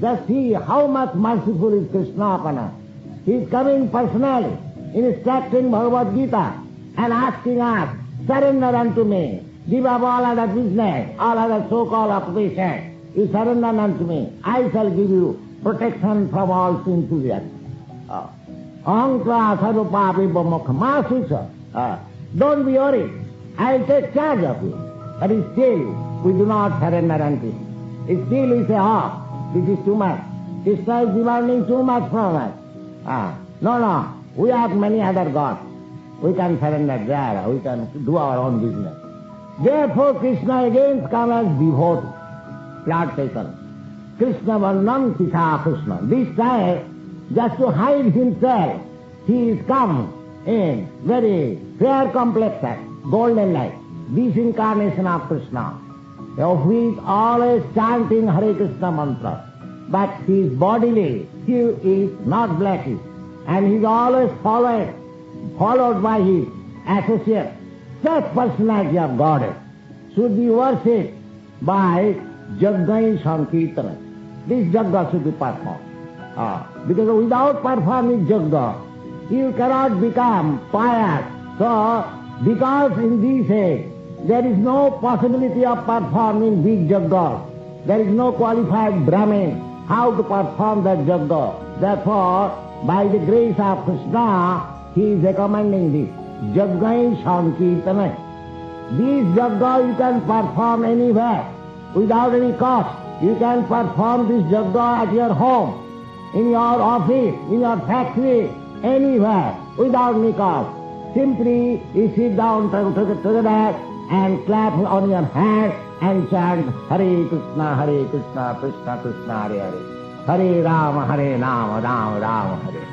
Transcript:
Just see how much merciful is Krishna upon us. He is coming personally, instructing Bhagavad Gita and asking us, surrender unto me. Give up all other business, all other so-called occupation. You surrender unto me. I shall give you protection from all enthusiasm. Ahankara sarupapi bhamokha masucha. Don't be worried. I'll take charge of you. But still, we do not surrender unto him. Still we say, this is too much. Krishna is demanding too much from us. No, we have many other gods. We can surrender there, we can do our own business. Therefore Krishna again comes as devotee. Lord Chaitanya. Krishna Varnam Sita Krishna. This time, just to hide himself, he is come in very fair complexion, golden light. This incarnation of Krishna, of which always chanting Hare Krishna mantra. But his bodily hue is not blackish, and he is always followed by his associate. Such personality of Goddess should be worshipped by Jaggai Sankirtana. This Jagga should be performed. Because without performing Jagga, you cannot become pious. So, because in this age, there is no possibility of performing big Jagga. There is no qualified Brahmin how to perform that Jagga. Therefore, by the grace of Krishna, he is recommending this. Jaggai Sankirtana. This Jagga you can perform anywhere, without any cost. You can perform this Jagga at your home, in your office, in your factory, anywhere, without any cost. Simply you sit down together and clap on your hands and chant Hare Krishna, Krishna Krishna, Hare Hare. Hare Rama, Rama Rama, Hare.